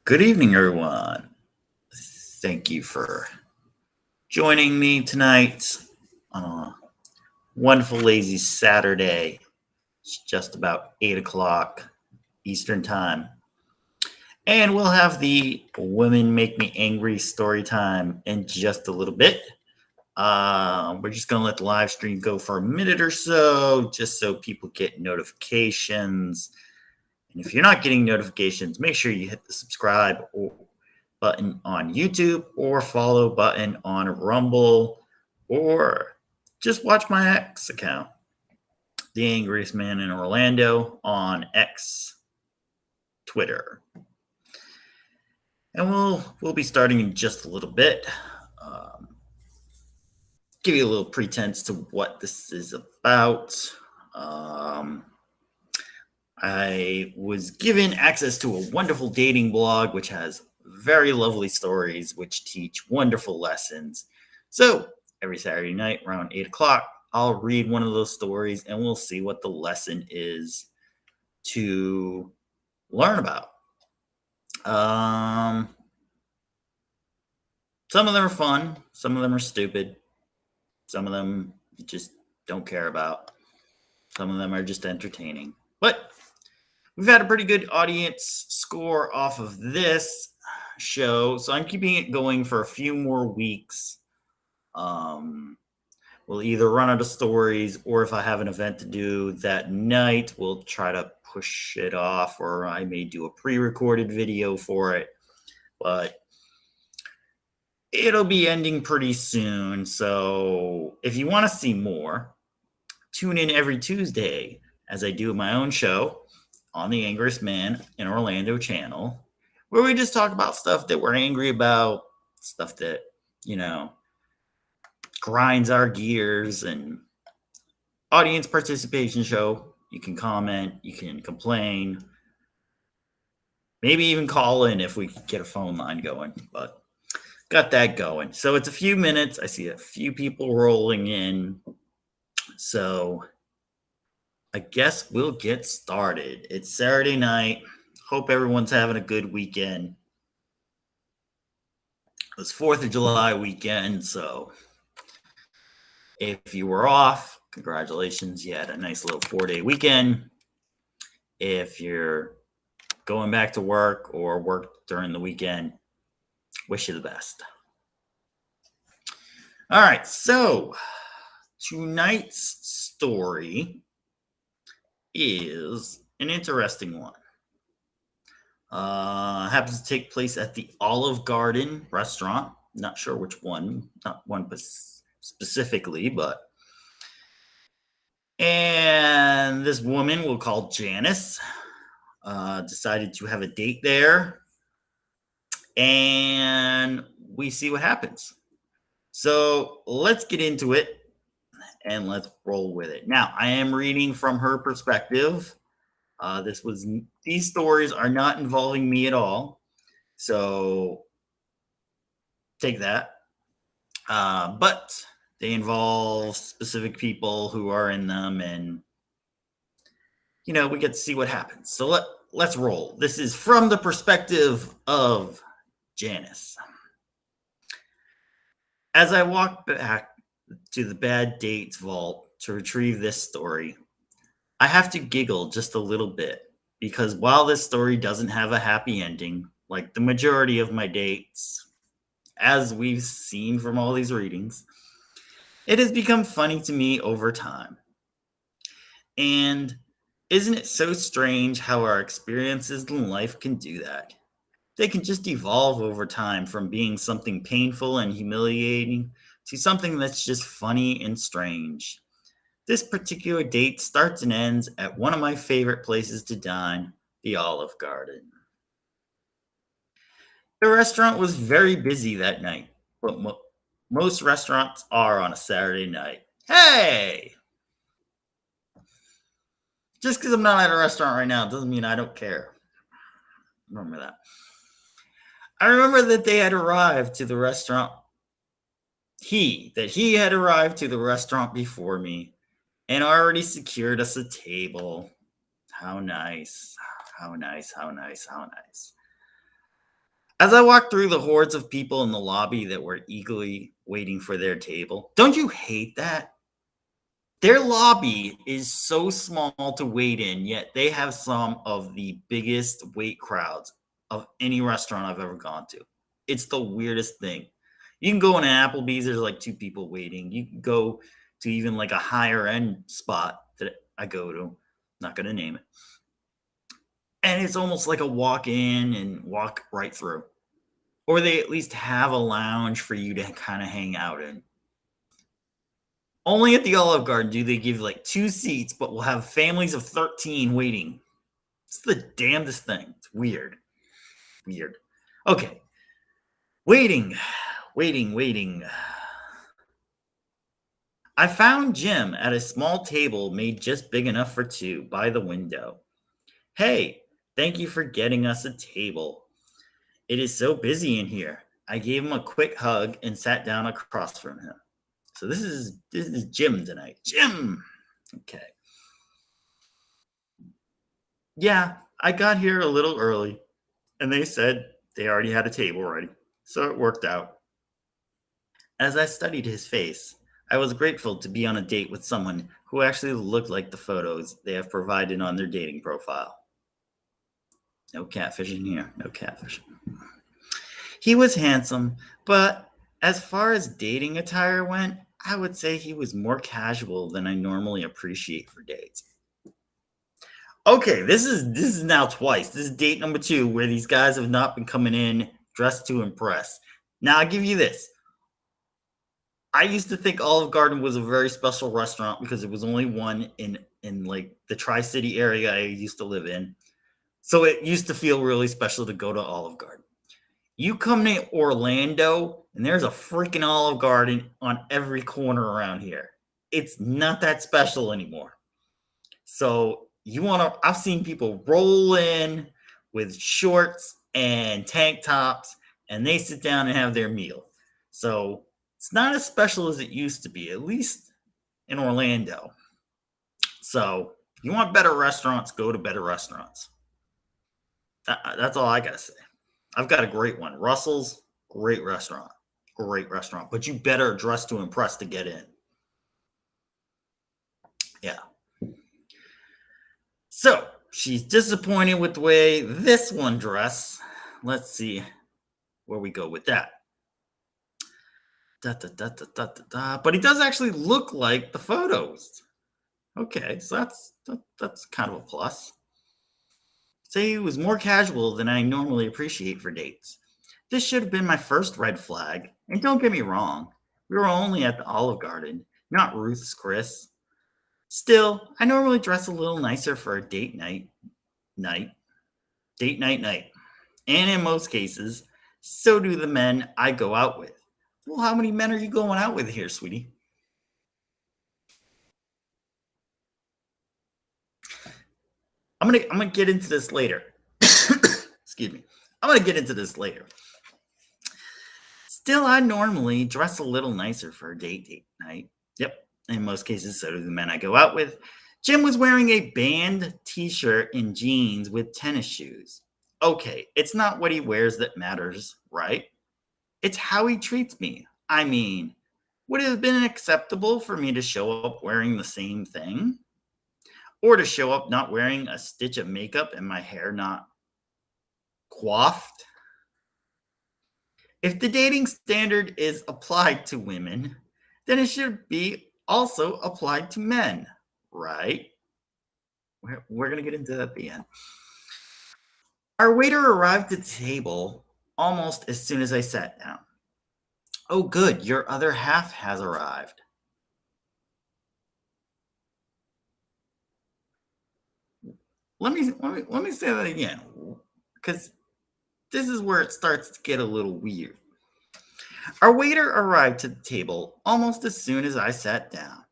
Good evening, everyone. Thank you for joining me tonight on a wonderful, lazy Saturday. It's just about 8 o'clock Eastern Time. And we'll have the Women Make Me Angry story time in just a little bit. We're just going to let the live stream go for a minute or so, just so people get notifications. And if you're not getting notifications, make sure you hit the subscribe button on YouTube or follow button on Rumble or just watch my X account, The Angriest Man in Orlando on X, Twitter. And we'll be starting in just a little bit. Give you a little pretense to what this is about. I was given access to a wonderful dating blog, which has very lovely stories, which teach wonderful lessons. So every Saturday night around 8 o'clock, I'll read one of those stories and we'll see what the lesson is to learn about. Some of them are fun, some of them are stupid, some of them you just don't care about, some of them are just entertaining. But we've had a pretty good audience score off of this show, so I'm keeping it going for a few more weeks. We'll either run out of stories, or if I have an event to do that night, we'll try to push it off, or I may do a pre-recorded video for it. But it'll be ending pretty soon, so if you want to see more, tune in every Tuesday as I do my own show on the Angriest Man in Orlando channel, where we just talk about stuff that we're angry about, stuff that, grinds our gears, and audience participation show. You can comment, you can complain, maybe even call in if we get a phone line going, but got that going. So it's a few minutes. I see a few people rolling in. So I guess we'll get started. It's Saturday night. Hope everyone's having a good weekend. It was 4th of July weekend, so if you were off, congratulations. You had a nice little 4-day weekend. If you're going back to work or work during the weekend, wish you the best. All right, so tonight's story is an interesting one. Happens to take place at the Olive Garden restaurant. Not sure which one, not one specifically, and this woman we'll call Janice decided to have a date there, and we see what happens. So let's get into it and let's roll with it. Now, I am reading from her perspective. These stories are not involving me at all, so take that. But they involve specific people who are in them, and we get to see what happens. So let's roll. This is from the perspective of Janice. As I walk back to the bad dates vault to retrieve this story, I have to giggle just a little bit, because while this story doesn't have a happy ending, like the majority of my dates, as we've seen from all these readings, it has become funny to me over time. And isn't it so strange how our experiences in life can do that? They can just evolve over time from being something painful and humiliating to something that's just funny and strange. This particular date starts and ends at one of my favorite places to dine, the Olive Garden. The restaurant was very busy that night, but most restaurants are on a Saturday night. Hey! Just because I'm not at a restaurant right now doesn't mean I don't care. Remember that. I remember that they had arrived to the restaurant. He had arrived to the restaurant before me and already secured us a table. How nice. How nice, how nice, how nice. As I walked through the hordes of people in the lobby that were eagerly waiting for their table, don't you hate that? Their lobby is so small to wait in, yet they have some of the biggest wait crowds of any restaurant I've ever gone to. It's the weirdest thing. You can go in an Applebee's, there's like two people waiting. You can go to even like a higher end spot that I go to, not going to name it. And it's almost like a walk in and walk right through. Or they at least have a lounge for you to kind of hang out in. Only at the Olive Garden do they give like two seats, but we'll have families of 13 waiting. It's the damnedest thing. It's weird. Weird. Okay. Waiting. Waiting. I found Jim at a small table made just big enough for two by the window. Hey, thank you for getting us a table. It is so busy in here. I gave him a quick hug and sat down across from him. So this is Jim tonight. Jim. Okay. Yeah, I got here a little early, and they said they already had a table ready, so it worked out. As I studied his face, I was grateful to be on a date with someone who actually looked like the photos they have provided on their dating profile. No catfishing here. No catfishing. He was handsome, but as far as dating attire went, I would say he was more casual than I normally appreciate for dates. Okay, this is now twice. This is date number 2 where these guys have not been coming in dressed to impress. Now I'll give you this. I used to think Olive Garden was a very special restaurant because it was only one in like the Tri-City area I used to live in. So it used to feel really special to go to Olive Garden. You come to Orlando, and there's a freaking Olive Garden on every corner around here. It's not that special anymore. So I've seen people roll in with shorts and tank tops, and they sit down and have their meal. So it's not as special as it used to be, at least in Orlando. So if you want better restaurants, go to better restaurants. That's all I got to say. I've got a great one. Russell's, great restaurant. Great restaurant. But you better dress to impress to get in. Yeah. So she's disappointed with the way this one dressed. Let's see where we go with that. But he does actually look like the photos. Okay, so that's kind of a plus. Say he was more casual than I normally appreciate for dates. This should have been my first red flag. And don't get me wrong, we were only at the Olive Garden, not Ruth's Chris. Still, I normally dress a little nicer for a date night. Date night. And in most cases, so do the men I go out with. Well, how many men are you going out with here, sweetie? I'm gonna get into this later. Excuse me. I'm gonna get into this later. Still, I normally dress a little nicer for a date night. Yep. In most cases, so do the men I go out with. Jim was wearing a band t-shirt and jeans with tennis shoes. Okay, it's not what he wears that matters, right? It's how he treats me. I mean, would it have been acceptable for me to show up wearing the same thing? Or to show up not wearing a stitch of makeup and my hair not coiffed? If the dating standard is applied to women, then it should be also applied to men, right? We're going to get into that at the end. Our waiter arrived at the table almost as soon as I sat down. Oh, good, your other half has arrived. Let me say that again, because this is where it starts to get a little weird. Our waiter arrived to the table almost as soon as I sat down.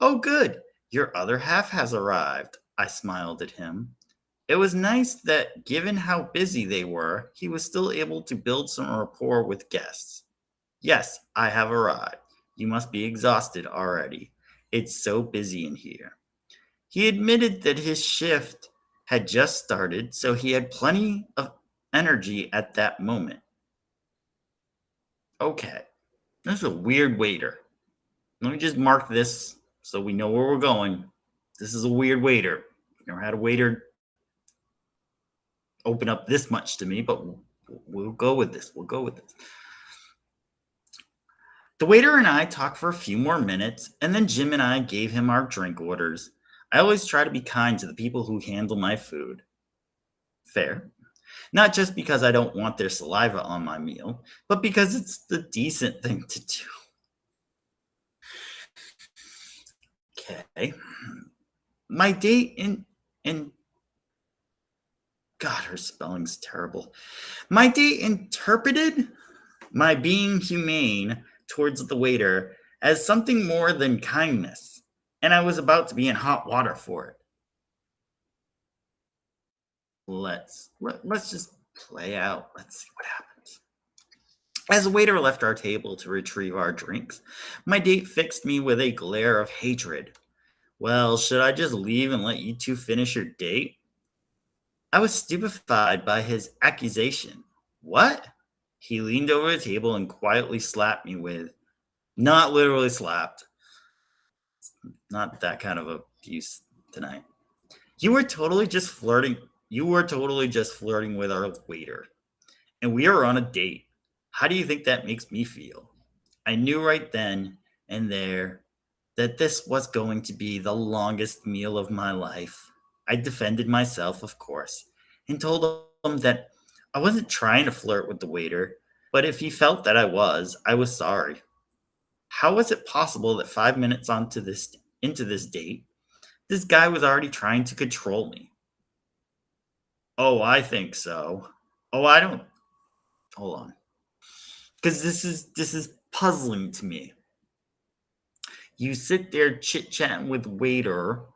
Oh, good, your other half has arrived. I smiled at him. It was nice that, given how busy they were, he was still able to build some rapport with guests. Yes, I have arrived. You must be exhausted already. It's so busy in here. He admitted that his shift had just started, so he had plenty of energy at that moment. Okay, this is a weird waiter. Let me just mark this so we know where we're going. This is a weird waiter. Never had a waiter open up this much to me, but we'll go with this. We'll go with this. The waiter and I talked for a few more minutes, and then Jim and I gave him our drink orders. I always try to be kind to the people who handle my food. Fair. Not just because I don't want their saliva on my meal, but because it's the decent thing to do. Okay. My date in God, her spelling's terrible. My date interpreted my being humane towards the waiter as something more than kindness, and I was about to be in hot water for it. Let's just play out. Let's see what happens. As the waiter left our table to retrieve our drinks, my date fixed me with a glare of hatred. Well, should I just leave and let you two finish your date? I was stupefied by his accusation. What? He leaned over the table and quietly slapped me with, not literally slapped, not that kind of abuse tonight. You were totally just flirting. You were totally just flirting with our waiter, and we are on a date. How do you think that makes me feel? I knew right then and there that this was going to be the longest meal of my life. I defended myself, of course, and told him that I wasn't trying to flirt with the waiter, but if he felt that I was sorry. How was it possible that 5 minutes into this date, this guy was already trying to control me? Oh, I think so. Oh, I don't. Hold on, because this is puzzling to me. You sit there chit chatting with waiter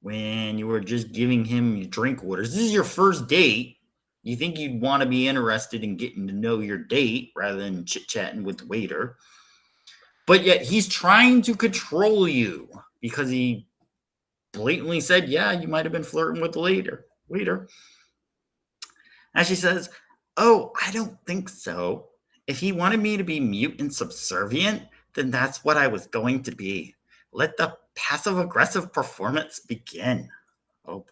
when you were just giving him your drink orders. This is your first date. You think you'd want to be interested in getting to know your date rather than chit chatting with the waiter. But yet he's trying to control you because he blatantly said, yeah, you might have been flirting with the waiter. And she says, oh, I don't think so. If he wanted me to be mute and subservient, then that's what I was going to be. Let the passive aggressive performance begin. Oh boy.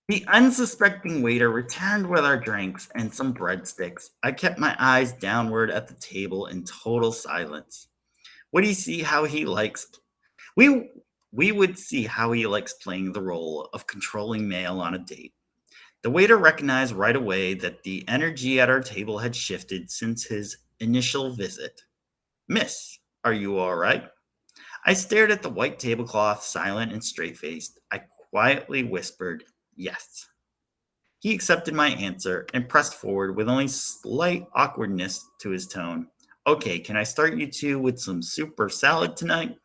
The unsuspecting waiter returned with our drinks and some breadsticks. I kept my eyes downward at the table in total silence. Would he see how he likes we we would see how he likes playing the role of controlling male on a date. The waiter recognized right away that the energy at our table had shifted since his initial visit. Miss, are you all right? I stared at the white tablecloth, silent and straight faced. I quietly whispered, yes. He accepted my answer and pressed forward with only slight awkwardness to his tone. Okay, can I start you two with some soup or salad tonight?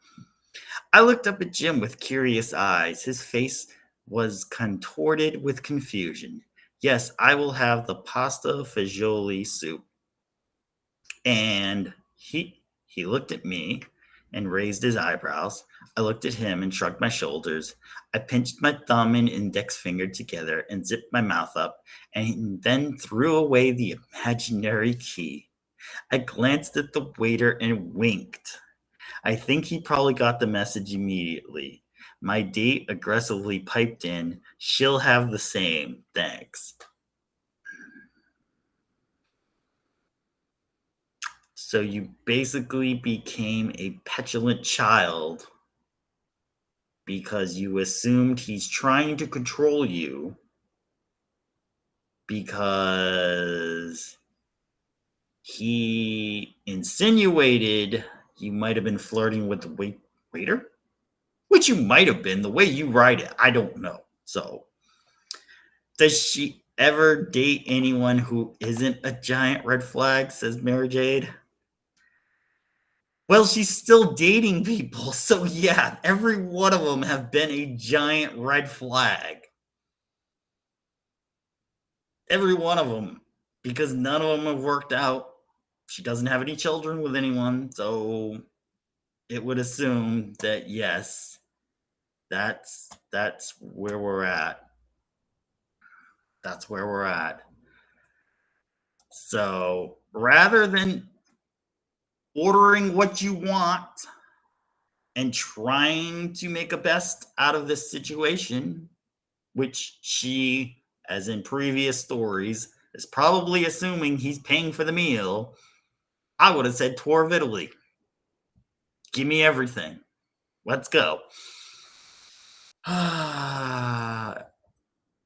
I looked up at Jim with curious eyes. His face was contorted with confusion. Yes, I will have the pasta fagioli soup. And he looked at me and raised his eyebrows. I looked at him and shrugged my shoulders. I pinched my thumb and index finger together and zipped my mouth up and then threw away the imaginary key. I glanced at the waiter and winked. I think he probably got the message immediately. My date aggressively piped in, she'll have the same, thanks. So you basically became a petulant child because you assumed he's trying to control you because he insinuated you might have been flirting with the waiter, which you might have been. The way you write it, I don't know. So, does she ever date anyone who isn't a giant red flag? Says Mary Jade. Well, she's still dating people. So, yeah, every one of them have been a giant red flag. Every one of them. Because none of them have worked out. She doesn't have any children with anyone. So, it would assume that, yes, that's where we're at. That's where we're at. So, rather than ordering what you want and trying to make a best out of this situation, which she, as in previous stories, is probably assuming he's paying for the meal, I would have said tour of Italy. Give me everything. Let's go.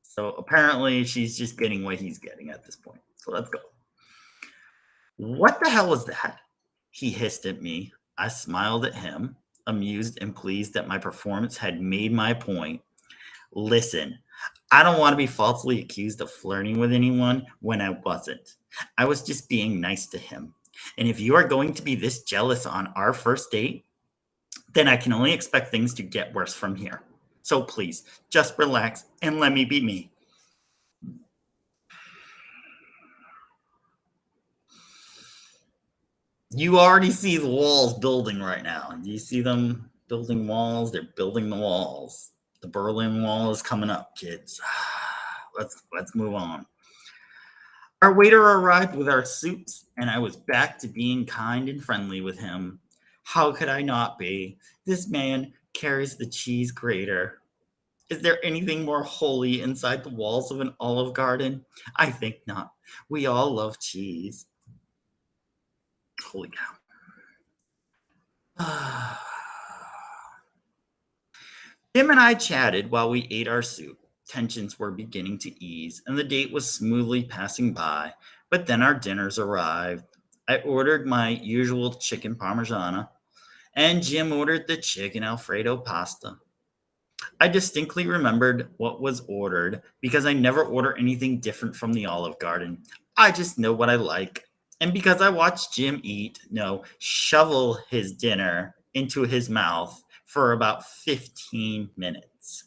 So apparently she's just getting what he's getting at this point. So let's go. What the hell was that? He hissed at me. I smiled at him, amused and pleased that my performance had made my point. Listen, I don't want to be falsely accused of flirting with anyone when I wasn't. I was just being nice to him. And if you are going to be this jealous on our first date, then I can only expect things to get worse from here. So please, just relax and let me be me. You already see the walls building right now. Do you see them building walls? They're building the walls. The Berlin Wall is coming up, kids. Let's move on. Our waiter arrived with our soups, and I was back to being kind and friendly with him. How could I not be? This man carries the cheese grater. Is there anything more holy inside the walls of an Olive Garden? I think not. We all love cheese. Holy cow. Jim and I chatted while we ate our soup. Tensions were beginning to ease, and the date was smoothly passing by. But then our dinners arrived. I ordered my usual chicken parmigiana, and Jim ordered the chicken Alfredo pasta. I distinctly remembered what was ordered because I never order anything different from the Olive Garden. I just know what I like. And because I watched Jim shovel his dinner into his mouth for about 15 minutes.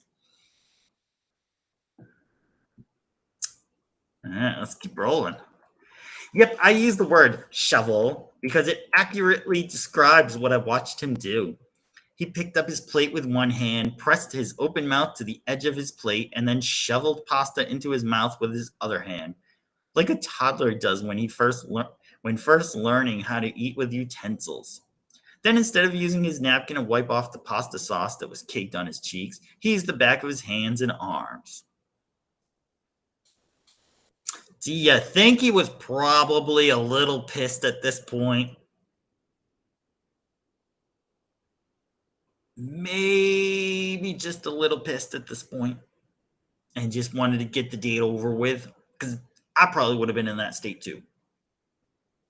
All right, let's keep rolling. Yep, I use the word shovel because it accurately describes what I watched him do. He picked up his plate with one hand, pressed his open mouth to the edge of his plate, and then shoveled pasta into his mouth with his other hand, like a toddler does when first learning how to eat with utensils. Then, instead of using his napkin to wipe off the pasta sauce that was caked on his cheeks, he used the back of his hands and arms. Do you think he was probably a little pissed at this point? Maybe just a little pissed at this point and just wanted to get the date over with, because I probably would have been in that state too.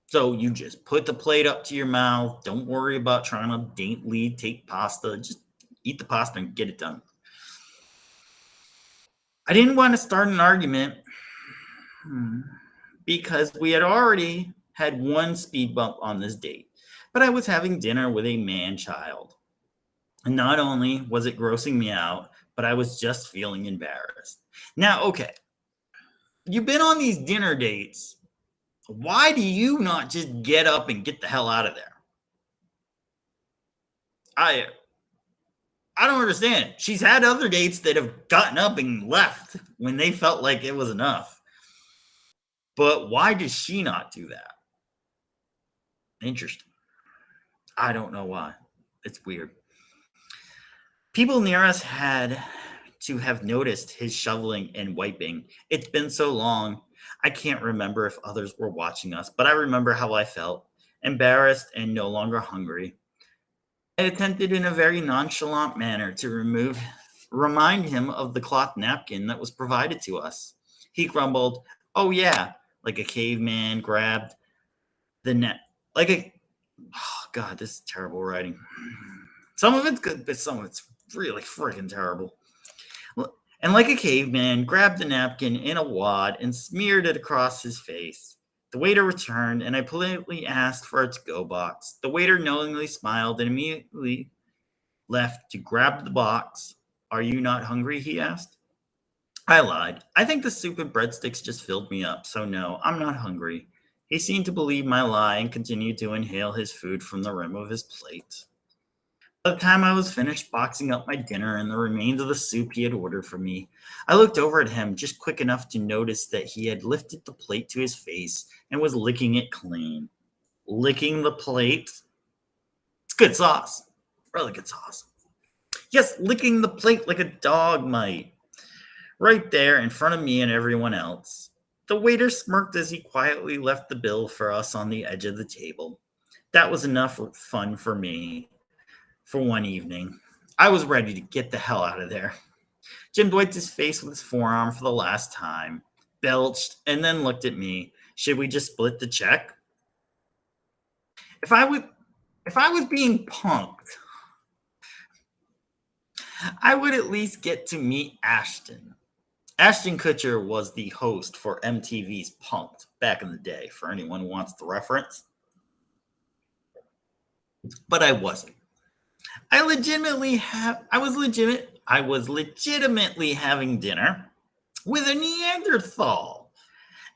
So you just put the plate up to your mouth. Don't worry about trying to daintily take pasta. Just eat the pasta and get it done. I didn't want to start an argument because we had already had one speed bump on this date, but I was having dinner with a man-child. And not only was it grossing me out, but I was just feeling embarrassed. Now, okay, you've been on these dinner dates. Why do you not just get up and get the hell out of there? I don't understand. She's had other dates that have gotten up and left when they felt like it was enough. But why does she not do that? Interesting. I don't know why. It's weird. People near us had to have noticed his shoveling and wiping. It's been so long. I can't remember if others were watching us, but I remember how I felt, embarrassed and no longer hungry. I attempted in a very nonchalant manner to remind him of the cloth napkin that was provided to us. He grumbled, "Oh yeah," like a caveman grabbed the net. Oh God, this is terrible writing. Some of it's good, but some of it's really freaking terrible. And like a caveman, grabbed the napkin in a wad and smeared it across his face. The waiter returned, and I politely asked for a to-go box. The waiter knowingly smiled and immediately left to grab the box. "Are you not hungry?" he asked. I lied. I think the soup and breadsticks just filled me up, so no, I'm not hungry. He seemed to believe my lie and continued to inhale his food from the rim of his plate. By the time I was finished boxing up my dinner and the remains of the soup he had ordered for me, I looked over at him just quick enough to notice that he had lifted the plate to his face and was licking it clean. Licking the plate? It's good sauce. Really good sauce. Yes, licking the plate like a dog might. Right there in front of me and everyone else. The waiter smirked as he quietly left the bill for us on the edge of the table. That was enough fun for me for one evening. I was ready to get the hell out of there. Jim wiped his face with his forearm for the last time, belched, and then looked at me. Should we just split the check? If I would if I was being punked, I would at least get to meet Ashton. Ashton Kutcher was the host for MTV's Punked back in the day, for anyone who wants the reference. But I wasn't. I was legitimately having dinner with a Neanderthal,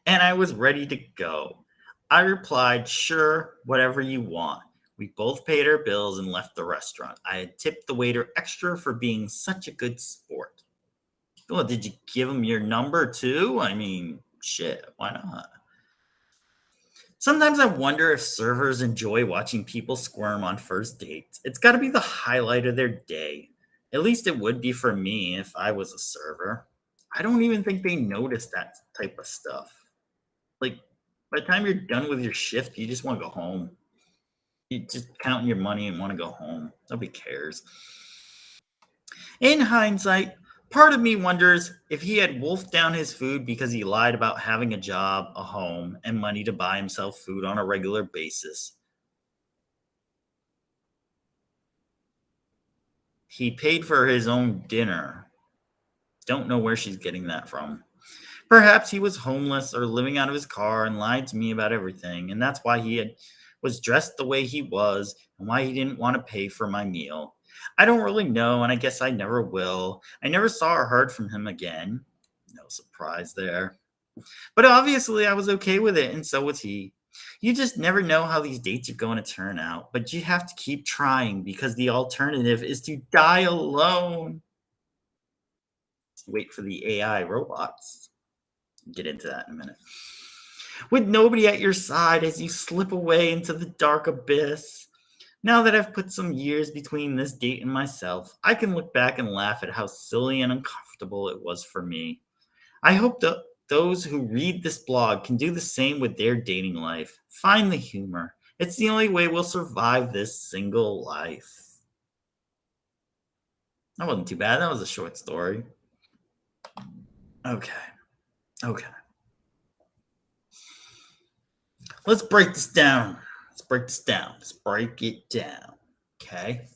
and I was ready to go. I replied, "Sure, whatever you want." We both paid our bills and left the restaurant. I had tipped the waiter extra for being such a good sport. Well, did you give him your number too? I mean, shit, why not? Sometimes I wonder if servers enjoy watching people squirm on first dates. It's got to be the highlight of their day. At least it would be for me if I was a server. I don't even think they notice that type of stuff. Like, by the time you're done with your shift, you just want to go home. You just counting your money and want to go home. Nobody cares. In hindsight, part of me wonders if he had wolfed down his food because he lied about having a job, a home, and money to buy himself food on a regular basis. He paid for his own dinner. Don't know where she's getting that from. Perhaps he was homeless or living out of his car and lied to me about everything, and that's why was dressed the way he was and why he didn't want to pay for my meal. I don't really know, and I guess I never will. I never saw or heard from him again. No surprise there. But obviously, I was okay with it, and so was he. You just never know how these dates are going to turn out, but you have to keep trying because the alternative is to die alone. Wait for the AI robots. Get into that in a minute. With nobody at your side as you slip away into the dark abyss. Now that I've put some years between this date and myself, I can look back and laugh at how silly and uncomfortable it was for me. I hope that those who read this blog can do the same with their dating life. Find the humor. It's the only way we'll survive this single life. That wasn't too bad. That was a short story. Okay. Let's break this down. Let's break it down. Okay.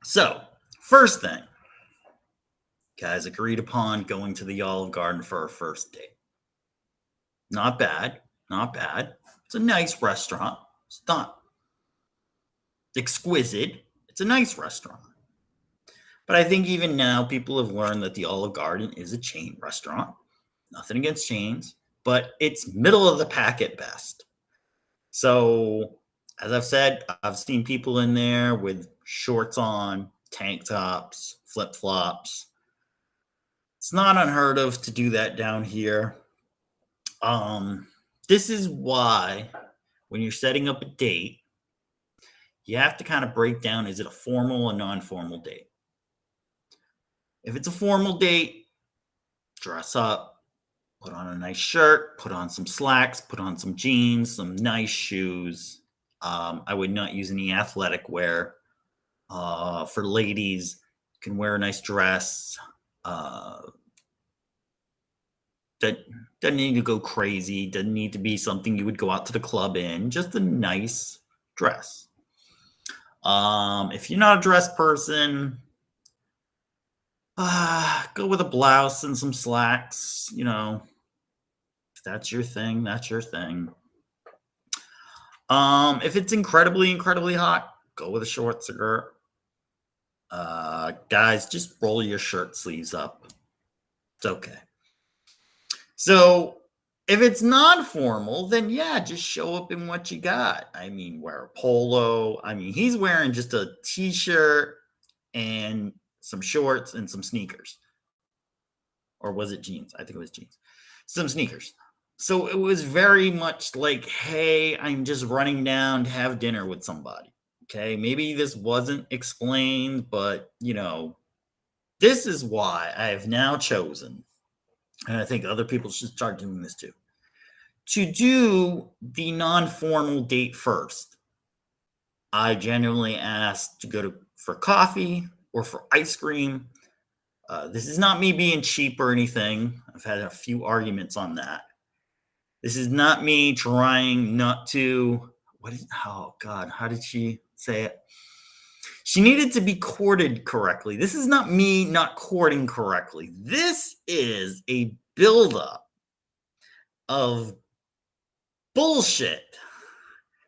So, first thing, guys agreed upon going to the Olive Garden for our first date. Not bad. It's a nice restaurant. It's not exquisite. It's a nice restaurant. But I think even now people have learned that the Olive Garden is a chain restaurant. Nothing against chains, but it's middle of the pack at best. So, as I've said, I've seen people in there with shorts on, tank tops, flip flops. It's not unheard of to do that down here. This is why when you're setting up a date, you have to kind of break down, is it a formal or non-formal date? If it's a formal date, dress up, put on a nice shirt, put on some slacks, put on some jeans, some nice shoes. I would not use any athletic wear. For ladies, you can wear a nice dress. That doesn't need to go crazy. Doesn't need to be something you would go out to the club in. Just a nice dress. If you're not a dress person, go with a blouse and some slacks. You know, if that's your thing, that's your thing. If it's incredibly hot, go with a short skirt. Guys, just roll your shirt sleeves up. It's okay. So If it's non-formal, then yeah, just show up in what you got. I mean, wear a polo. I mean, he's wearing just a t-shirt and some shorts and some sneakers. Or was it jeans? I think it was jeans. Some sneakers. So it was very much like, hey, I'm just running down to have dinner with somebody. Okay, maybe this wasn't explained, but this is why I have now chosen, and I think other people should start doing this too, to do the non-formal date first. I genuinely asked to go for coffee or for ice cream. This is not me being cheap or anything. I've had a few arguments on that. This is not me trying not to. Oh God, how did she say it? She needed to be courted correctly. This is not me not courting correctly. This is a buildup of bullshit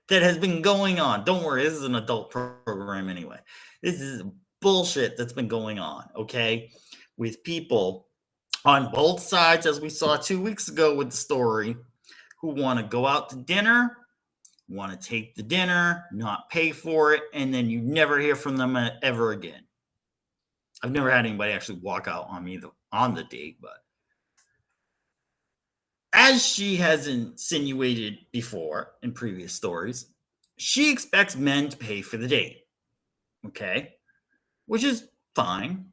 that has been going on. Don't worry, this is an adult program anyway. This is bullshit that's been going on, okay? With people on both sides, as we saw 2 weeks ago with the story, who want to go out to dinner, want to take the dinner, not pay for it, and then you never hear from them ever again. I've never had anybody actually walk out on me on the date, but as she has insinuated before in previous stories, she expects men to pay for the date. Okay? Which is fine.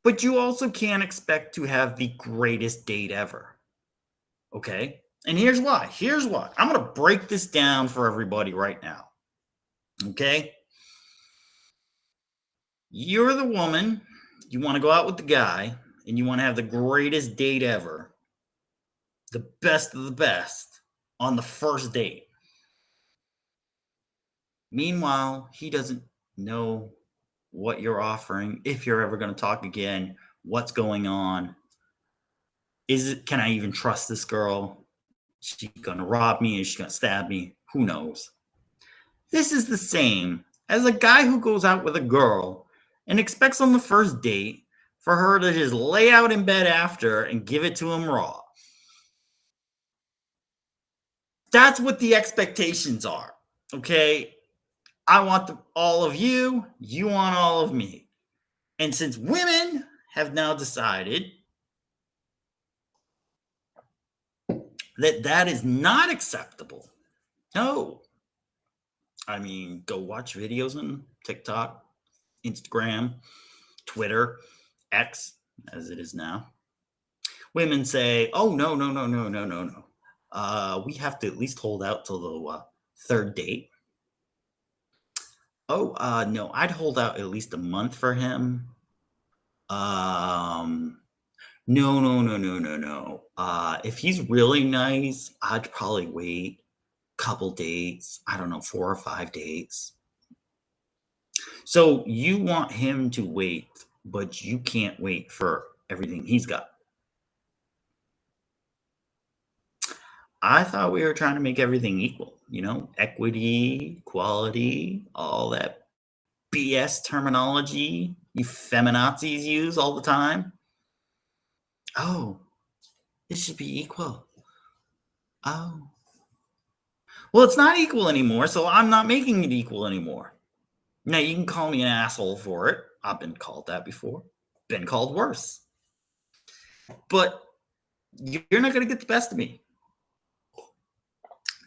But you also can't expect to have the greatest date ever. Okay? And here's why. Here's why. I'm going to break this down for everybody right now. Okay? You're the woman, you want to go out with the guy, and you want to have the greatest date ever, the best of the best on the first date. Meanwhile, he doesn't know what you're offering, if you're ever going to talk again, what's going on. Can I even trust this girl? Is she going to rob me? Is she going to stab me? Who knows? This is the same as a guy who goes out with a girl and expects on the first date for her to just lay out in bed after and give it to him raw. That's what the expectations are, okay? I want all of you, you want all of me. And since women have now decided that that is not acceptable, no. I mean, go watch videos on TikTok, Instagram, Twitter, X, as it is now. Women say, oh, no, no, no, no, no, no, no. We have to at least hold out till the third date. Oh, no, I'd hold out at least a month for him. No, no, no, no, no, no. If he's really nice, I'd probably wait a couple dates. I don't know, 4 or 5 dates. So you want him to wait, but you can't wait for everything he's got. I thought we were trying to make everything equal, equity, equality, all that BS terminology you feminazis use all the time. Oh, it should be equal. Oh. Well, it's not equal anymore, so I'm not making it equal anymore. Now, you can call me an asshole for it. I've been called that before. Been called worse. But you're not going to get the best of me.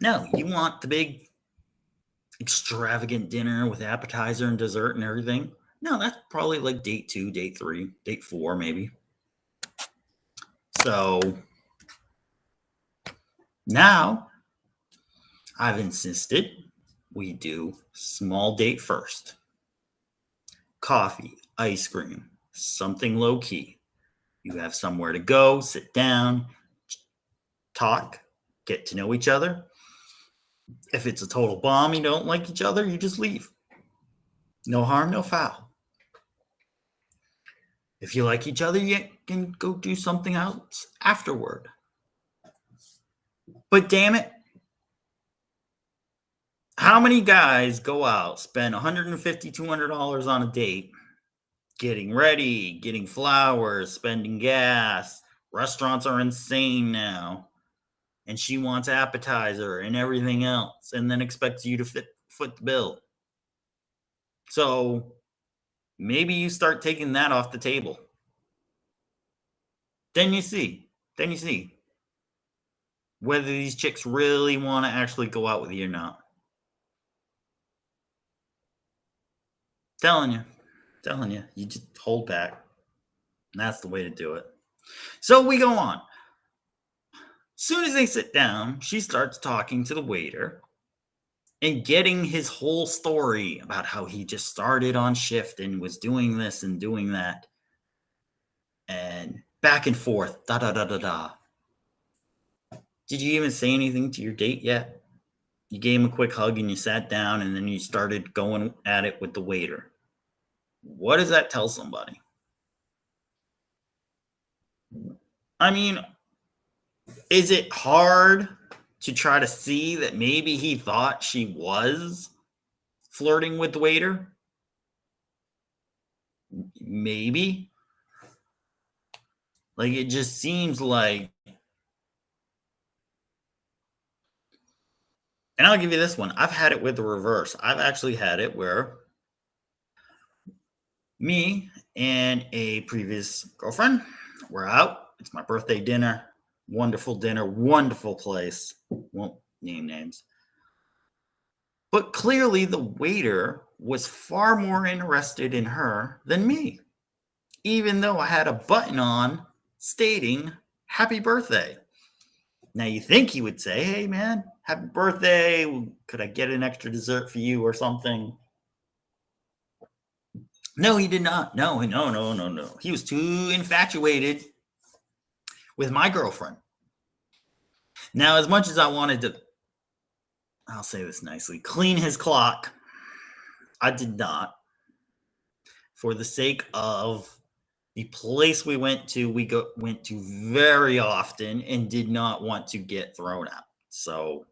No, you want the big extravagant dinner with appetizer and dessert and everything. No, that's probably like date 2, date 3, date 4, maybe. So now I've insisted we do small date first. Coffee, ice cream, something low key. You have somewhere to go, sit down, talk, get to know each other. If it's a total bomb, you don't like each other, you just leave. No harm, no foul. If you like each other, you can go do something else afterward. But damn it, how many guys go out, spend $150, $200 on a date, getting ready, getting flowers, spending gas, Restaurants are insane now. And she wants appetizer and everything else, and then expects you to foot the bill. So maybe you start taking that off the table. Then you see. Then you see whether these chicks really want to actually go out with you or not. Telling you, you just hold back. And that's the way to do it. So we go on. Soon as they sit down, she starts talking to the waiter and getting his whole story about how he just started on shift and was doing this and doing that. And back and forth, da da da da da. Did you even say anything to your date yet? You gave him a quick hug and you sat down and then you started going at it with the waiter. What does that tell somebody? I mean, is it hard to try to see that maybe he thought she was flirting with the waiter? Maybe. Like, it just seems like. And I'll give you this one. I've had it with the reverse. I've actually had it where me and a previous girlfriend were out. It's my birthday dinner. Dinner, wonderful place. Won't name names. But clearly, the waiter was far more interested in her than me, even though I had a button on stating happy birthday. Now, you think he would say, hey, man, happy birthday. Could I get an extra dessert for you or something? No, he did not. No. He was too infatuated with my girlfriend. Now, as much as I wanted to, I'll say this nicely, clean his clock, I did not. For the sake of the place we went to, went to very often and did not want to get thrown out. So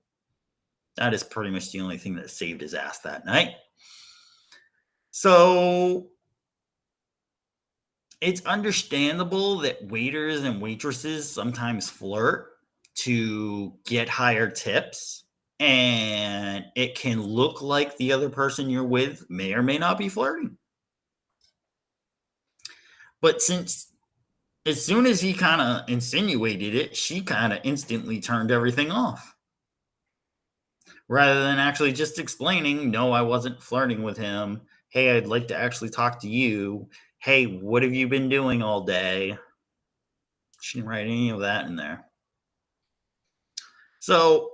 that is pretty much the only thing that saved his ass that night. So it's understandable that waiters and waitresses sometimes flirt to get higher tips, and it can look like the other person you're with may or may not be flirting. But since as soon as he kind of insinuated it, she kind of instantly turned everything off. Rather than actually just explaining, no, I wasn't flirting with him. Hey, I'd like to actually talk to you. Hey, what have you been doing all day? She didn't write any of that in there. So,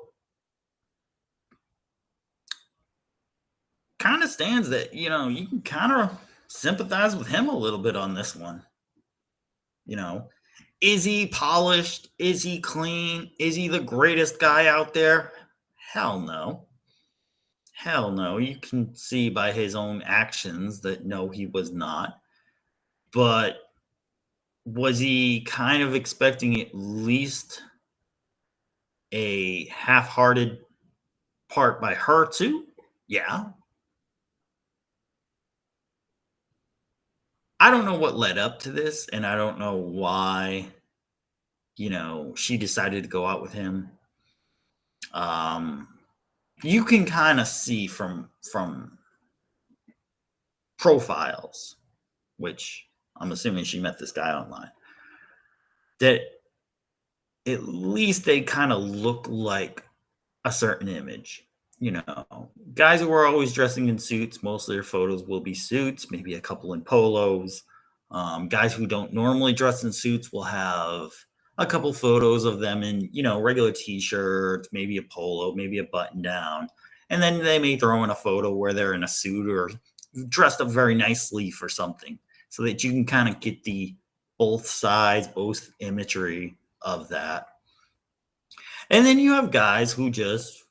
kind of stands that, you can kind of sympathize with him a little bit on this one. Is he polished? Is he clean? Is he the greatest guy out there? Hell no. Hell no. You can see by his own actions that no, he was not. But was he kind of expecting at least a half-hearted part by her too? Yeah. I don't know what led up to this, and I don't know why, she decided to go out with him. You can kind of see from profiles, which I'm assuming she met this guy online, that at least they kind of look like a certain image. Guys who are always dressing in suits, most of their photos will be suits, maybe a couple in polos. Guys who don't normally dress in suits will have a couple photos of them in, regular t-shirts, maybe a polo, maybe a button down. And then they may throw in a photo where they're in a suit or dressed up very nicely for something so that you can kind of get the both sides, both imagery of that. And then you have guys who just,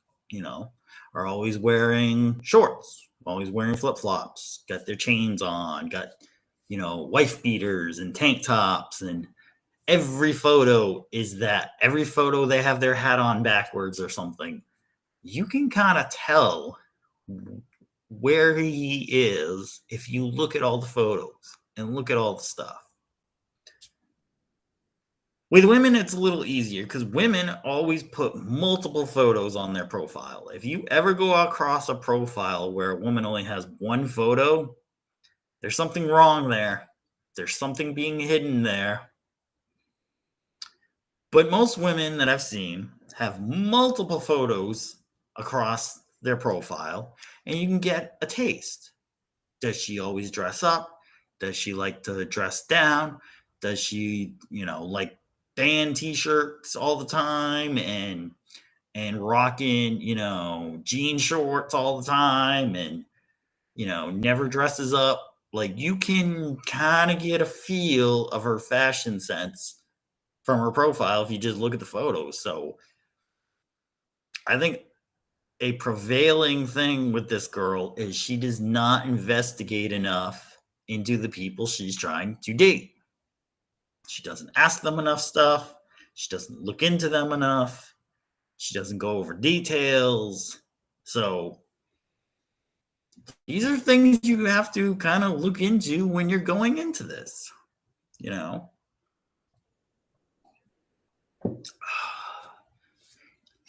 are always wearing shorts, always wearing flip-flops, got their chains on, got, wife beaters and tank tops, and every photo is that. Every photo they have their hat on backwards or something. You can kind of tell where he is if you look at all the photos and look at all the stuff. With women, it's a little easier because women always put multiple photos on their profile. If you ever go across a profile where a woman only has one photo, there's something wrong there. There's something being hidden there. But most women that I've seen have multiple photos across their profile, and you can get a taste. Does she always dress up? Does she like to dress down? Does she, like band t-shirts all the time and rocking, jean shorts all the time and never dresses up? Like you can kind of get a feel of her fashion sense from her profile if you just look at the photos. So I think a prevailing thing with this girl is she does not investigate enough into the people she's trying to date. She doesn't ask them enough stuff. She doesn't look into them enough. She doesn't go over details. So these are things you have to kind of look into when you're going into this, you know.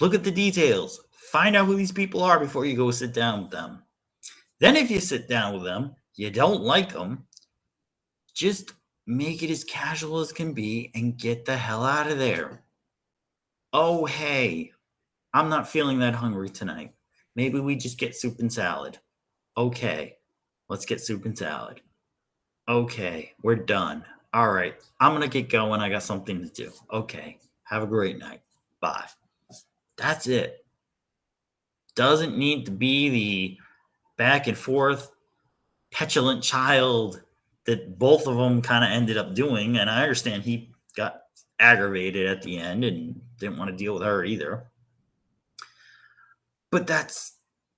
Look at the details. Find out who these people are before you go sit down with them. Then if you sit down with them, you don't like them, just make it as casual as can be and get the hell out of there. Oh, hey, I'm not feeling that hungry tonight. Maybe we just get soup and salad. Okay, let's get soup and salad. Okay, we're done. All right, I'm going to get going. I got something to do. Okay, have a great night. Bye. That's it. Doesn't need to be the back and forth petulant child that both of them kind of ended up doing. And I understand he got aggravated at the end and didn't want to deal with her either. But that's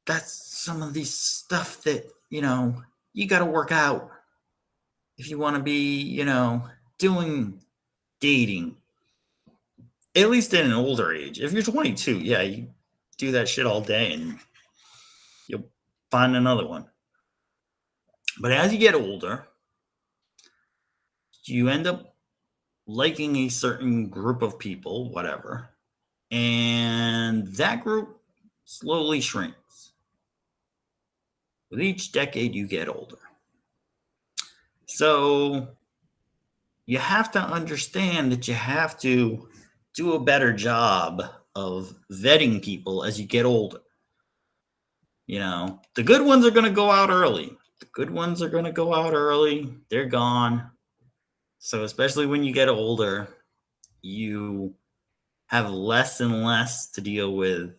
some of the stuff that, you got to work out if you want to be, doing dating, at least in an older age. If you're 22, yeah, you do that shit all day and you'll find another one. But as you get older, you end up liking a certain group of people, whatever, and that group slowly shrinks. With each decade, you get older. So you have to understand that you have to do a better job of vetting people as you get older. The good ones are going to go out early. They're gone. So especially when you get older, you have less and less to deal with,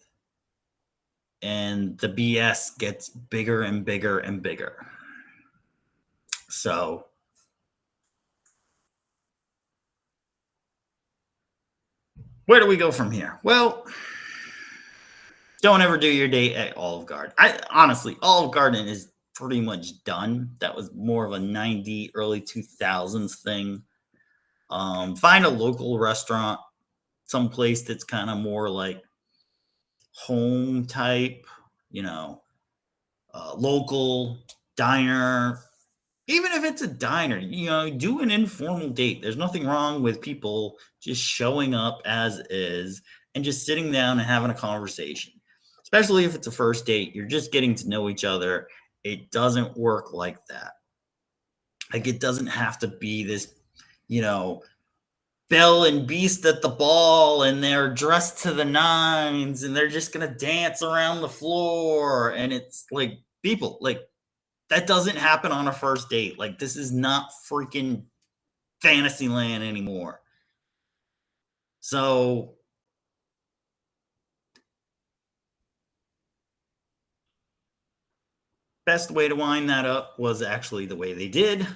and the BS gets bigger and bigger and bigger. So where do we go from here? Well, don't ever do your date at Olive Garden. Honestly, Olive Garden is pretty much done. That was more of a 90s, early 2000s thing. Find a local restaurant, some place that's kind of more like home type, local diner. Even if it's a diner, do an informal date. There's nothing wrong with people just showing up as is and just sitting down and having a conversation. Especially if it's a first date, you're just getting to know each other. It doesn't work like that. Like it doesn't have to be this, Belle and Beast at the ball and they're dressed to the nines and they're just going to dance around the floor. And it's like people, like, that doesn't happen on a first date. Like, this is not freaking Fantasyland anymore. So, best way to wind that up was actually the way they did.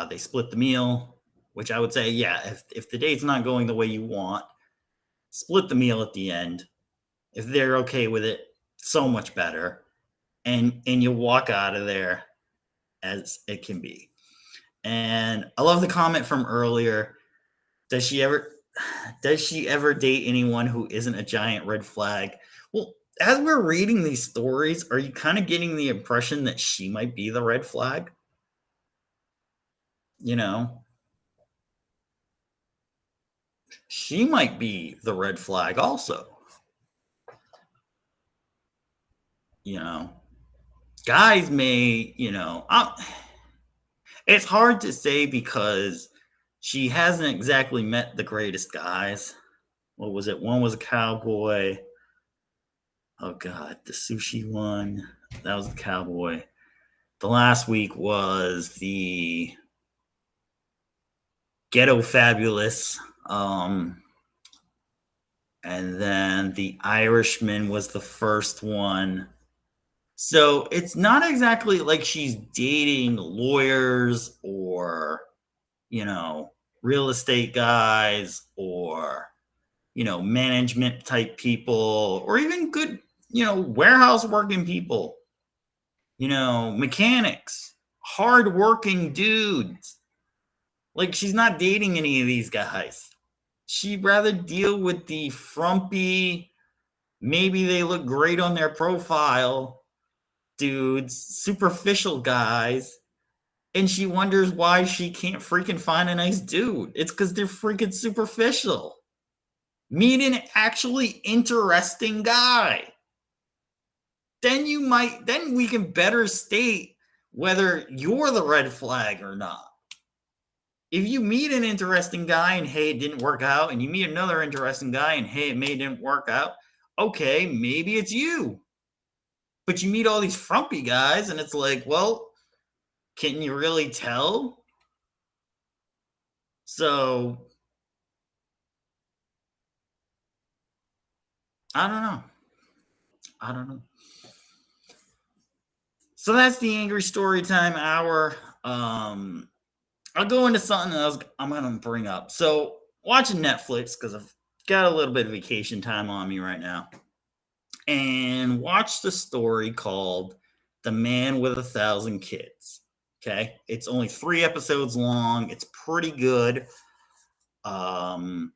They split the meal, which I would say, yeah, if the date's not going the way you want, split the meal at the end. If they're okay with it, so much better. And you walk out of there as it can be. And I love the comment from earlier. Does she ever date anyone who isn't a giant red flag? Well, as we're reading these stories, are you kind of getting the impression that she might be the red flag? she might be the red flag also. You know, guys may, it's hard to say because she hasn't exactly met the greatest guys. What was it? One was a cowboy. Oh God, the sushi one. That was the cowboy. The last week was the Ghetto Fabulous. And then the Irishman was the first one. So it's not exactly like she's dating lawyers or, real estate guys or, management type people or even good, warehouse working people, mechanics, hard working dudes. Like she's not dating any of these guys. She'd rather deal with the frumpy, maybe they look great on their profile dudes, superficial guys, and she wonders why she can't freaking find a nice dude. It's because they're freaking superficial. Meet an actually interesting guy. Then we can better state whether you're the red flag or not. If you meet an interesting guy and hey, it didn't work out, and you meet another interesting guy and hey, it didn't work out, okay, maybe it's you. But you meet all these frumpy guys and it's like, well, can you really tell? So, I don't know. So that's the Angry Storytime Hour. I'll go into something else I'm going to bring up. So, watching Netflix, because I've got a little bit of vacation time on me right now, and watched the story called The Man with 1,000 Kids. Okay. It's only 3 episodes long. It's pretty good. Kind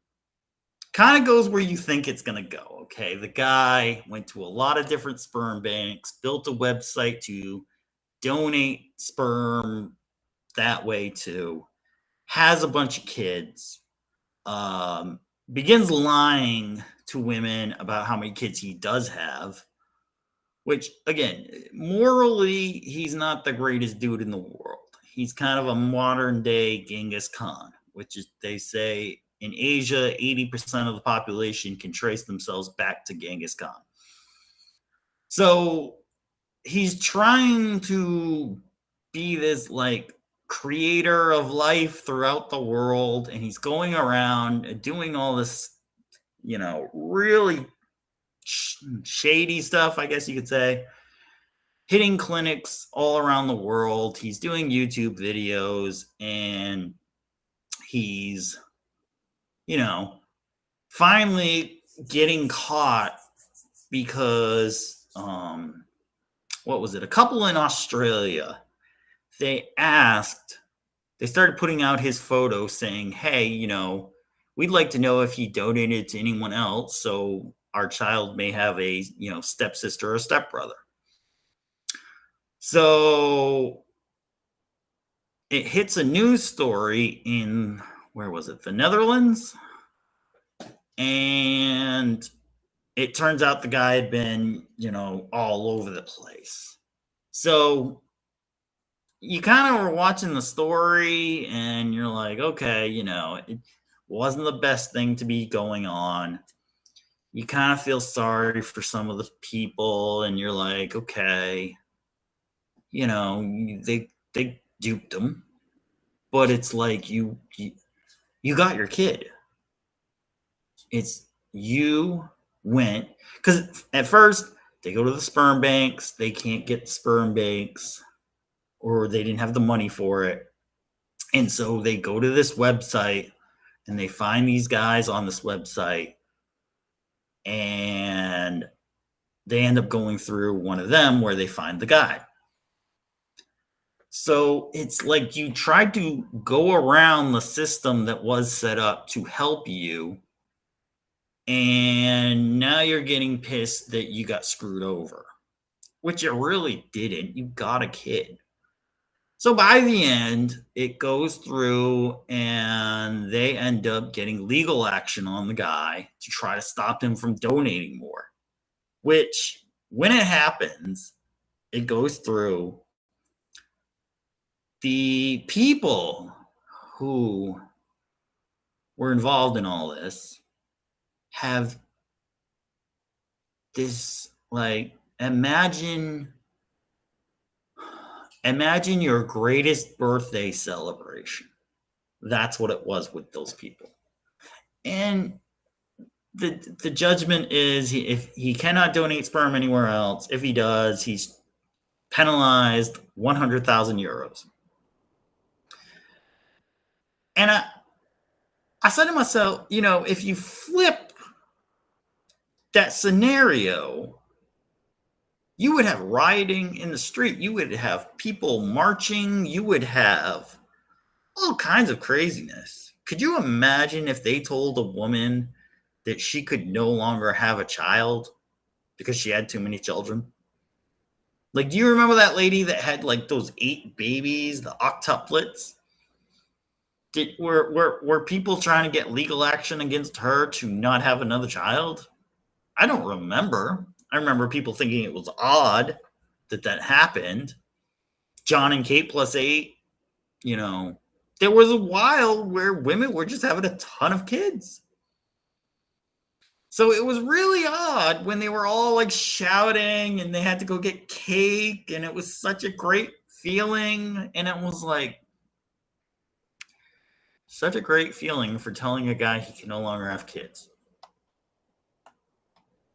of goes where you think it's going to go. Okay. The guy went to a lot of different sperm banks, built a website to donate sperm that way too, has a bunch of kids, begins lying to women about how many kids he does have, which again, morally, he's not the greatest dude in the world. He's kind of a modern day Genghis Khan, which is, they say in Asia, 80% of the population can trace themselves back to Genghis Khan. So he's trying to be this like creator of life throughout the world, and he's going around doing all this, really shady stuff, I guess you could say, hitting clinics all around the world. He's doing YouTube videos, and he's, finally getting caught because, what was it? A couple in Australia, they started putting out his photo saying, hey, we'd like to know if he donated to anyone else, so our child may have a, stepsister or stepbrother. So it hits a news story in, where was it? The Netherlands. And it turns out the guy had been, all over the place. So you kind of were watching the story and you're like, okay, it wasn't the best thing to be going on. You kind of feel sorry for some of the people and you're like, okay, they duped him, but it's like you got your kid. It's you went, because at first they go to the sperm banks, they can't get the sperm banks, or they didn't have the money for it. And so they go to this website and they find these guys on this website, and they end up going through one of them where they find the guy. So it's like you tried to go around the system that was set up to help you, and now you're getting pissed that you got screwed over, which you really didn't. You got a kid. So by the end, it goes through and they end up getting legal action on the guy to try to stop him from donating more. Which, when it happens, it goes through. The people who were involved in all this have this, like, imagine your greatest birthday celebration. That's what it was with those people. And the judgment is, if he cannot donate sperm anywhere else, if he does, he's penalized 100,000 euros. And I said to myself, if you flip that scenario, you would have rioting in the street. You would have people marching. You would have all kinds of craziness. Could you imagine if they told a woman that she could no longer have a child because she had too many children? Like, do you remember that lady that had like those 8 babies, the octuplets? Were people trying to get legal action against her to not have another child? I don't remember. I remember people thinking it was odd that happened. John and Kate plus 8, there was a while where women were just having a ton of kids. So it was really odd when they were all like shouting and they had to go get cake, and it was such a great feeling. And it was like such a great feeling for telling a guy he can no longer have kids.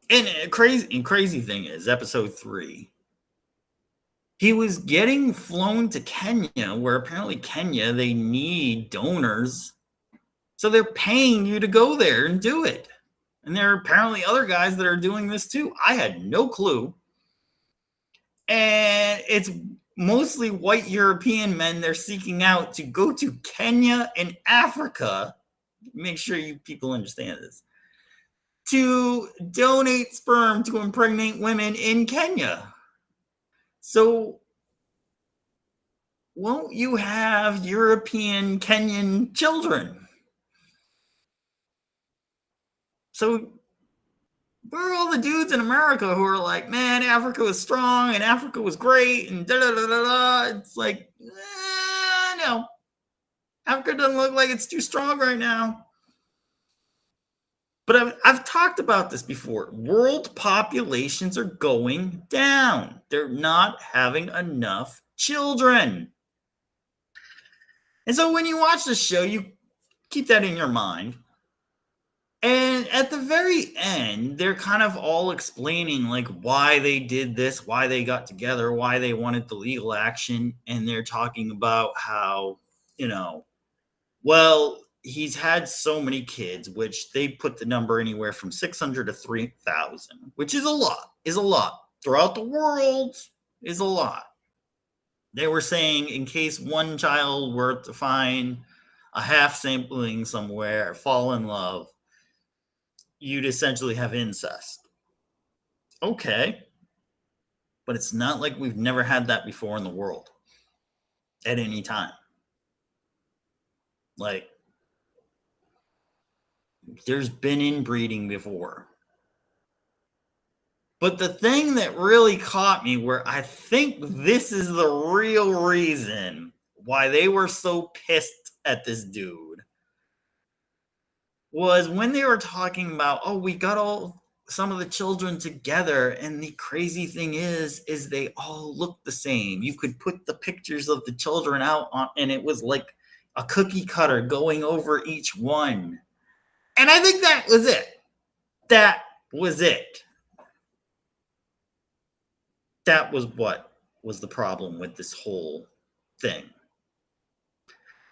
And crazy thing is, episode 3, he was getting flown to Kenya, where apparently Kenya, they need donors. So they're paying you to go there and do it. And there are apparently other guys that are doing this too. I had no clue. And it's mostly white European men they're seeking out to go to Kenya and Africa. Make sure you people understand this. To donate sperm to impregnate women in Kenya. So won't you have European Kenyan children? So where are all the dudes in America who are like, man, Africa was strong and Africa was great and da da da da da? It's like, no. Africa doesn't look like it's too strong right now. But I've talked about this before. World populations are going down. They're not having enough children. And so when you watch the show, you keep that in your mind. And at the very end, they're kind of all explaining like why they did this, why they got together, why they wanted the legal action. And they're talking about how, well, he's had so many kids, which they put the number anywhere from 600 to 3,000, which is a lot. Throughout the world is a lot. They were saying in case one child were to find a half sampling somewhere, fall in love, you'd essentially have incest. Okay. But it's not like we've never had that before in the world at any time. Like, there's been inbreeding before. But the thing that really caught me, where I think this is the real reason why they were so pissed at this dude, was when they were talking about, oh, we got some of the children together, and the crazy thing is they all look the same. You could put the pictures of the children out on, and it was like a cookie cutter going over each one. And I think that was it. That was it. That was what was the problem with this whole thing.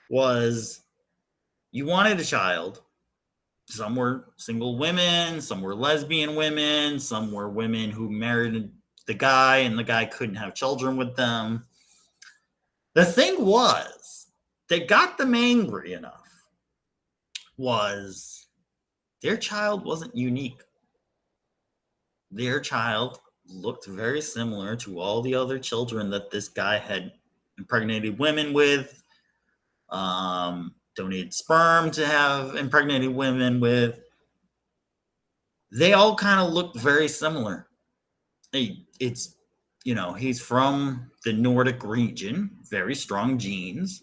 Was you wanted a child. Some were single women, some were lesbian women, some were women who married the guy and the guy couldn't have children with them. The thing was that got them angry enough was their child wasn't unique. Their child looked very similar to all the other children that this guy had impregnated women with, donated sperm to have impregnated women with. They all kind of look very similar. It's, he's from the Nordic region, very strong genes,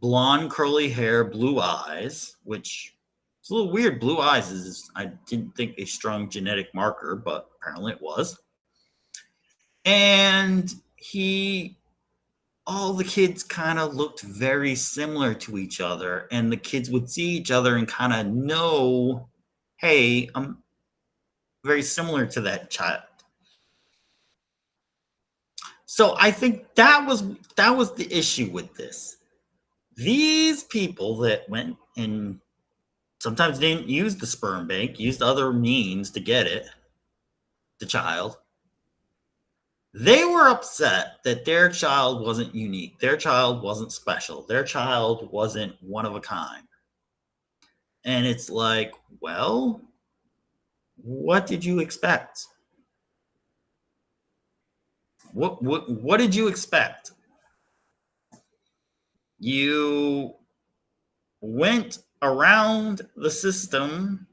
blonde curly hair, blue eyes, which it's a little weird. Blue eyes is, I didn't think, a strong genetic marker, but apparently it was. And all the kids kind of looked very similar to each other, and the kids would see each other and kind of know, hey, I'm very similar to that child. So I think that was the issue with this. These people that went and sometimes didn't use the sperm bank, used other means to get it, the child, they were upset that their child wasn't unique. Their child wasn't special. Their child wasn't one of a kind. And it's like, well, what did you expect? What did you expect? You went around the system,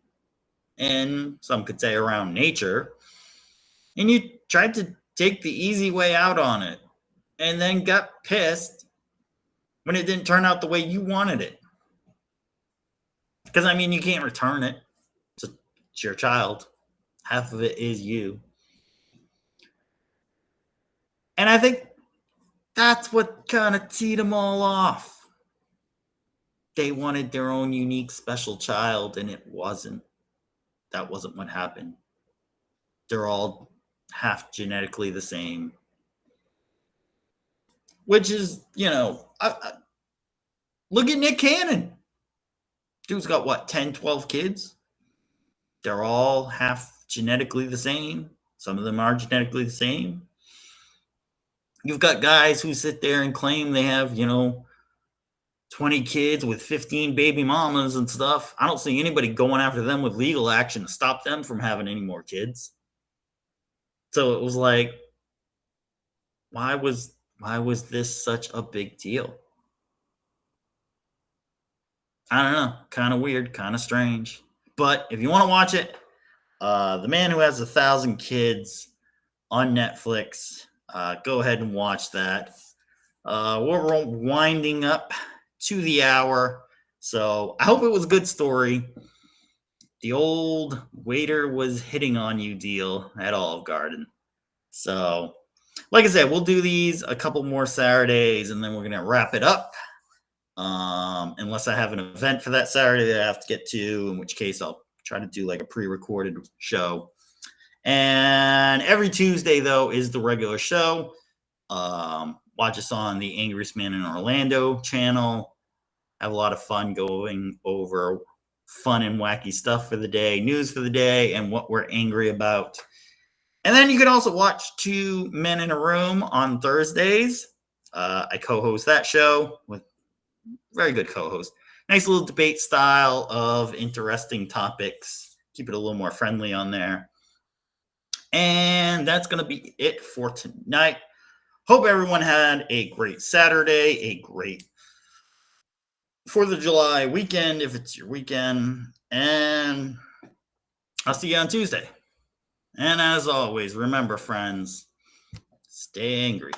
and some could say around nature, and you tried to take the easy way out on it, and then got pissed when it didn't turn out the way you wanted it. Because, I mean, you can't return it. It's your child. Half of it is you. And I think that's what kind of teed them all off. They wanted their own unique, special child, and it wasn't. That wasn't what happened. They're all half genetically the same. Which is, look at Nick Cannon. Dude's got, what, 10, 12 kids? They're all half genetically the same. Some of them are genetically the same. You've got guys who sit there and claim they have, 20 kids with 15 baby mamas and stuff. I don't see anybody going after them with legal action to stop them from having any more kids. So it was like, why was this such a big deal? I don't know. Kind of weird, kind of strange. But if you want to watch it, The Man Who Has 1,000 Kids on Netflix, go ahead and watch that. We're winding up to the hour, so I hope it was a good story. The old waiter was hitting on you deal at Olive Garden. So, like I said, we'll do these a couple more Saturdays, and then we're going to wrap it up. Unless I have an event for that Saturday that I have to get to, in which case I'll try to do like a pre-recorded show. And every Tuesday, though, is the regular show. Watch us on the Angriest Man in Orlando channel. Have a lot of fun going over fun and wacky stuff for the day, news for the day, and what we're angry about. And then you can also watch Two Men in a Room on Thursdays. I co-host that show with very good co-host. Nice little debate style of interesting topics. Keep it a little more friendly on there. And that's going to be it for tonight. Hope everyone had a great Saturday, a great 4th of July weekend, if it's your weekend. And I'll see you on Tuesday. And as always, remember, friends, stay angry.